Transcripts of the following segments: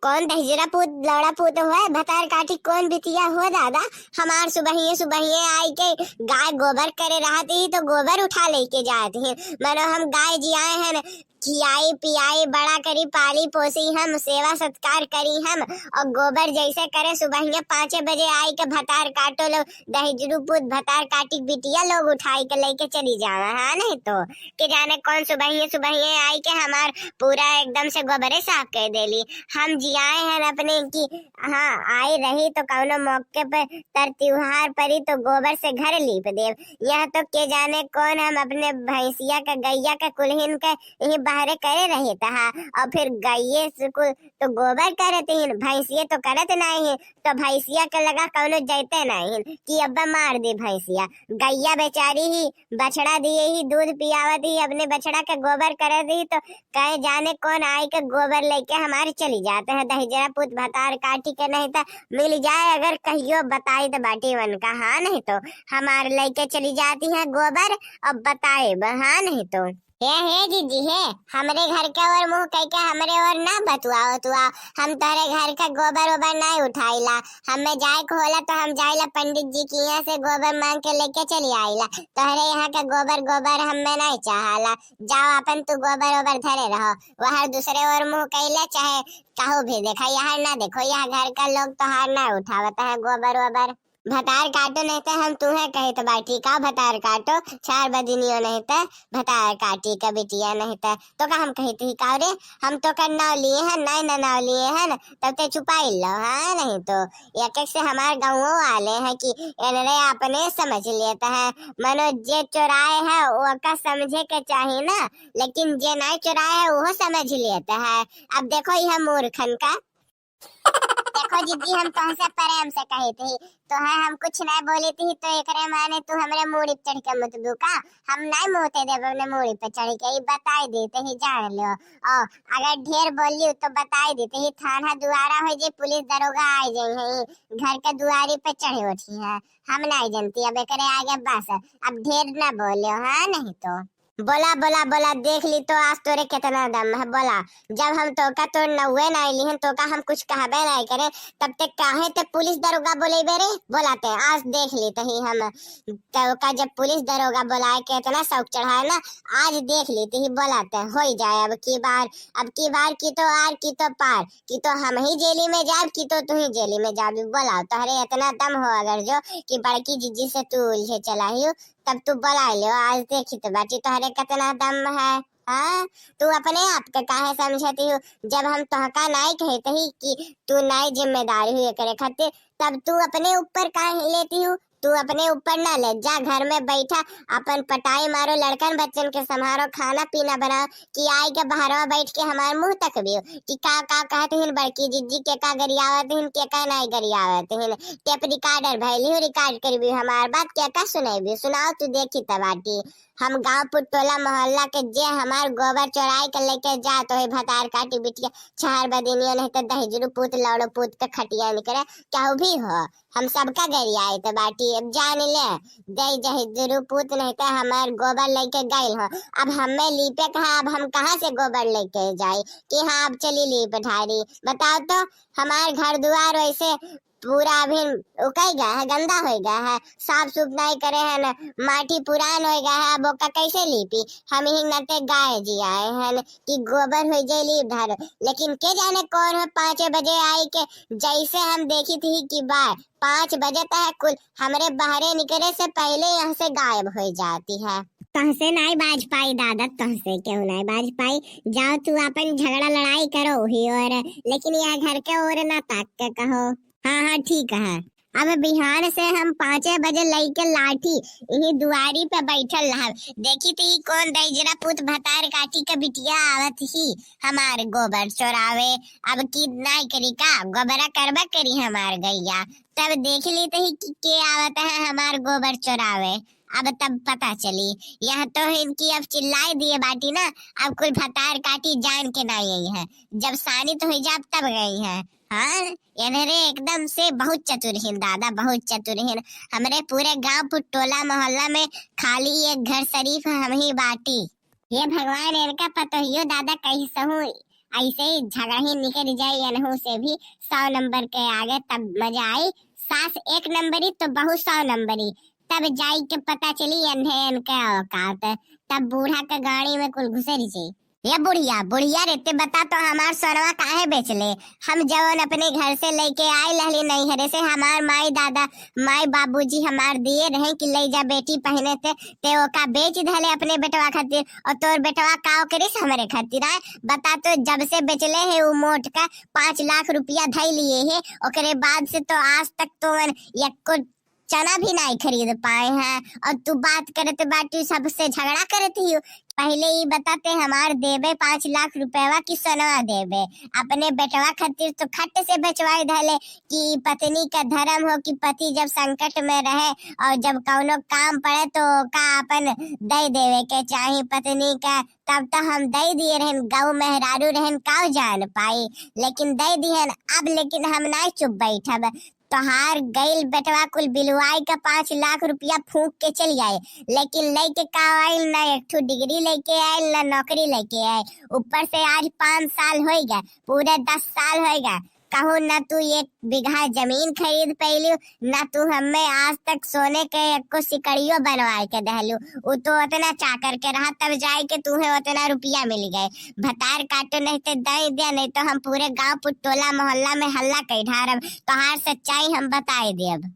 कौन दहजरा पूत लौड़ा पूत हुआ भतार काटी कौन बिटिया हुआ दादा। हमार सुबहिये सुबहिये आई के गाय गोबर करे रहती तो गोबर उठा लेके जाती है। मानो हम गाय जियाए हैं, खियाई पियाई बड़ा करी पाली पोसी हम, सेवा सत्कार करी हम, और गोबर जैसे करे सुबह 5 बजे आई के भतार काटो लोग दहजरू पूत भतार काटी बिटिया लोग उठाई के लेके चली जावा। हाँ नहीं तो के जाने कौन सुबह आई के हमार पूरा एकदम से गोबरे साफ कर देली। हम जियाए हैं अपने की, हाँ आई रही तो कौनो मौके पर तर त्योहार परी तो गोबर से घर लीप देव। यह तो के जाने कौन हम अपने भैंसिया का गैया का कुलहिन का यही बाहरे करे रहे था, और फिर गैये तो गोबर करते हैं, भैंसिया तो करत नहीं है, तो भैंसिया के लगा कौनो जैते नहीं है कि अब्बा मार दे भैंसिया। गैया बेचारी ही बछड़ा दिए ही दूध पियावत ही, अपने बछड़ा का गोबर कर दी तो कहे जाने कौन आई के गोबर लेके हमारे चली जाते हैं दहजरा पूत भतार काटी के। नहीं तो मिल जाए अगर कहियो बताई तो बाटी वन का। हाँ नहीं तो हमारे लेके चली जाती है गोबर, अब बताए हाँ नहीं तो हे दीदी हे हमरे घर के और मुंह कह के हमरे और ना बतुआओ तुआ। हम तोरे घर का गोबर वोबर नहीं उठाईला, हमें जाए को होला तो हम जाइला पंडित जी की यहाँ से गोबर मांग के लेके चली आईला। तोहरे यहाँ का गोबर हमें नहीं चाहाला। जाओ अपन तू गोबर वोबर धरे रहो, वह दूसरे और मुंह कहले चाहे कहू भी देखा, यहाँ ना देखो यहाँ घर का लोग तो हार ना उठावता है गोबर वोबर। भतार काटो नहीं तो हम तुम्हें कहे तो बाटी का भतार काटो 4 बजनियो नहीं तो भतार काटी का बिटिया नहीं तो का हम कही थी का रे हम तो का नाव लिए हैं नहीं ना नाव लिए हैं न तब ते छुपाई लो। हाँ नहीं तो एक से हमारे गाँव वाले हैं कि इनरे अपने समझ लेता है, मनो जे चुराए है वो का समझे के चाहिए ना, लेकिन जे नहीं चुराए है वो समझ लेता है। अब देखो यह मूर्खन का देखो जीजी हम तुमसे प्रेम से कही थी तो है हम कुछ नहीं बोली थी तो एकरे माने तू हमरे मूड़ी पे चढ़ के मत दुका। हम नहीं मोते देव अपने मूड़ी पे चढ़ के, बताई देते ही जान लो। और अगर ढेर बोली तो बताई देते ही थाना दुआरा हो जाए, पुलिस दरोगा आ जाए, घर के दुआरी पे चढ़े उठी है। हम नहीं जानती अब एकरे आगे बस अब ढेर ना बोलियो। हाँ नहीं तो बोला बोला बोला देख ली तो आज तोरे कितना दम है। बोला जब हम तो का तो नौवे नहीं लिहन तो का हम कुछ कहबे नहीं करे तब तक काहे ते पुलिस दरोगा बोले बेरे बोलाते आज देख ली तो ही हम तो का जब पुलिस दरोगा बुलाए के इतना शौक चढ़ाए ना आज देख ली तो ही बोलाते हो ही जाए। अब की बार की तो आर की तो पार की तो हम ही जेली में जाब की तो तू ही जेली में जाबी। बोला तोहरे इतना दम हो अगर जो कि बड़की जीजी से तू उलझे चला ही तब तू बुला लियो। आज देखी तो बाटी तोहरे कितना दम है। हाँ तू अपने आप के काहे समझती हो, जब हम तोहका नहीं कहते ही कि तू नहीं जिम्मेदारी हुई करे खातिर तब तू अपने ऊपर काहे लेती हो। तू अपने ऊपर ना ले जा, घर में बैठा अपन पटाई मारो, लड़कन बच्चन के संभारो, खाना पीना बनाओ कि आई के बाहरवा बैठ के हमारे मुंह तक भी हो कि का कहते हैं बड़की जीजी के का गरियावत हैं के का नहीं गरियावत हैं। टेप रिकॉर्डर भैली रिकॉर्ड कर भी हमार बात क्या का सुनाई सुनाओ तू देखी तबाटी। हम गांव पुटोला मोहल्ला के जे हमार गोबर चोराई के लेके जा तो भतार काटी बिटिया 4 बदिनियो नहीं तो दहजरू पूत लौड़ो पूत के खटिया निकले क्या भी हो हम सबका गरियाए तो बाटी। अब जान ले दहजरू पूत नहीं तो हमार गोबर लेके गए हो, अब हमें लीपे कहा अब हम कहाँ से गोबर लेके जाए कि हाँ अब चली लीप ढारी। बताओ तो हमार घर द्वार वैसे पूरा अभी उकई गया है, गंदा हो गया है, साफ सुफ नहीं करे है ना, माटी पुरान हो गया है। अब ओका कैसे लीपी हम ही नते गाय जी आए हैं कि गोबर हो जाए लीप धर, लेकिन के जाने कौन है 5 बजे आई के जैसे हम देखी थी कि बार 5 बजे तक कुल हमरे बाहरे निकले से पहले यहाँ से गायब हो जाती है। तुमसे नहीं बाज पाई दादा, तुमसे क्यों नहीं बाज पाई, जाओ तू अपन झगड़ा लड़ाई करो ही और लेकिन यह घर के और ना ताक के कहो। हाँ हाँ ठीक है। अब बिहार से हम 5 बजे लेके लाठी यही दुआरी पे बैठल रहा, देखी थी कौन दहजरा पूत भतार काटी का बिटिया आवत ही हमार गोबर चोरावे। अब की नहीं करी का गोबरा करबा करी हमार गैया, तब देख ली थी कि के आवत है हमार गोबर चोरावे। अब तब पता चली यह तो इनकी अब चिल्लाई दिए बाटी ना, अब कुल भतार काटी जान के नहीं आई है, जब सानी तो हिजाब तब गई है। हाँ इन्हरे एकदम से बहुत चतुर दादा, बहुत चतुर। हमारे पूरे गांव टोला मोहल्ला में खाली एक घर शरीफ हम ही बाटी। ये भगवान इनका पतो हियो दादा कैसे हूँ ऐसे ही झगड़ा ही निकल जाए अनहू से भी 100 नंबर के आगे, तब मजा आई। सास 1 नंबरी तो बहू 100 नंबरी। तब जाई के पता चली अन्हे इनका औकात। तब बूढ़ा के गाड़ी में कुल घुसरी जी। ये बुढ़िया बुढ़िया रहते बता तो हमार सोनवा काहे बेचले। हम जवन अपने घर से लेके आए लहली नैहरे से, हमार माई दादा माई बाबूजी हमार दिए रहे कि ले जा बेटी पहने ते ओका बेच धले अपने बेटवा खातिर। और तोर बेटवा का करिस हमरे खातिर आए बता तो। जब से बेचले है वो मोट का 5 लाख रुपया धई लिए है, ओकरे बाद से तो आज तक तो एको चना भी नहीं खरीद पाए हैं। और तू बात करते बाटी सबसे झगड़ा करती हो। पहले ही बताते हमार देबे 5 लाख रुपया की सोनवा देबे। अपने बेटवा खातिर तो खट से बचवाए धले कि पत्नी का धर्म हो कि पति जब संकट में रहे और जब कौनो काम पड़े तो का अपन दे देवे के चाहे पत्नी का। तब तो हम दे दिए रहन, गौ मेहरारू रहन का जान पाई, लेकिन दे दिहन अब। लेकिन हम नहीं चुप बैठब। तोहार गईल बेटवा कुल बिलवाई का 5 लाख रुपया फूंक के चल आए, लेकिन लेके का आयल ना एक ठो डिग्री लेके आयल ना नौकरी लेके आए। ऊपर से आज 5 साल हो गए, पूरे 10 साल हो गए। कहूँ ना तू 1 बीघा जमीन खरीद पैलू, ना तू हमें आज तक सोने के एको सिकड़ियों बनवाए के दहलू। वो तो उतना चाकर के रहा, तब जाए के तुम्हें उतना रुपया मिल गए। भतार काटो नहीं तो दे दिया, नहीं तो हम पूरे गांव टोला मोहल्ला में हल्ला कई ढारब। तोहार सच्चाई हम बताए देब।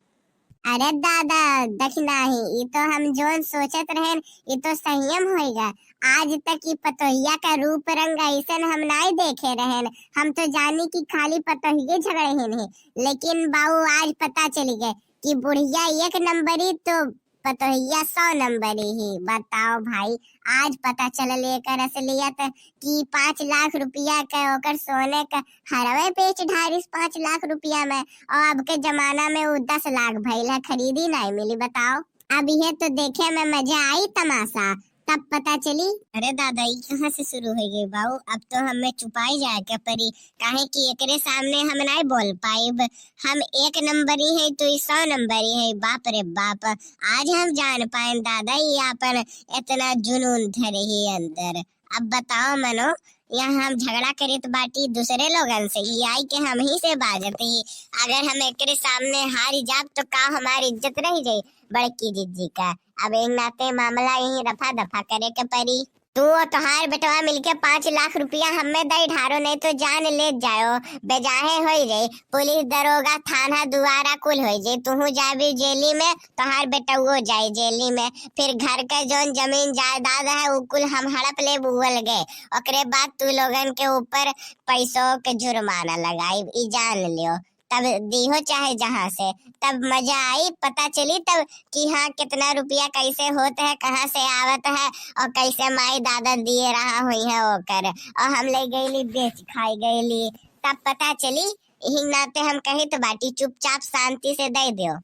अरे दादा देखना ही, ये तो हम जोन सोचत रहेन ये तो संयम होएगा। आज तक ये पतोहिया का रूप रंग ऐसन हम नहीं देखे रहेन। हम तो जानी कि खाली पतोहिये झगड़े हैं, लेकिन बाबू आज पता चली गए कि बुढ़िया 1 नंबरी तो पतोहिया 100 नंबरी ही। बताओ भाई, आज पता चल लेकर असलियत कि 5 लाख रुपया का ओकर सोने का हरवे बेच ढारिस 5 लाख रुपया में। और अब के जमाना में वो 10 लाख भइल है, खरीदी नहीं मिली। बताओ अब ये तो देखे में मजा आई तमाशा, तब पता चली। अरे दादा ये कहाँ से शुरू हो गई बाबू। अब तो हमें छुपाई जाए के परी, काहे कि एकरे सामने हम नहीं बोल पाई। हम 1 नंबरी है तो 100 नंबरी है। बाप रे बाप, आज हम जान पाए दादा ये अपन इतना जुनून धरे ही अंदर। अब बताओ मनो, यहाँ हम झगड़ा करे तो बाटी दूसरे लोगन से ही आई के हम ही से बाजते ही। अगर हम एकरे सामने हारी जाब तो का हमारी इज्जत रह जाई बड़की जिज्जी का। अब एक नाते मामला यही रफा दफा करे के परी। तू और तोहार बेटवा मिलके 5 लाख रुपया हमें दई ढारो, नहीं तो जान ले जाओ। बेजाहे हो जाए, पुलिस दरोगा थाना दुआरा कुल हो जाए। तू जाबी जेली में, तोहार बेटा वो जाए जेली में। फिर घर का जोन जमीन जायदाद है वो कुल हम हड़प ले बुगल गए। ओकरे बाद तू लोगन के ऊपर पैसों के जुर्माना लगाई, ई जान लियो। तब दीहो चाहे जहाँ से, तब मजा आई पता चली तब कि हाँ कितना रुपया कैसे होता है, कहाँ से आवत है और कैसे माई दादा दिए रहा हुई है ओकर। और हम ले गईली बेच खाई गईली, तब पता चली। यही नाते हम कही तो बाटी चुपचाप शांति से दे दियो।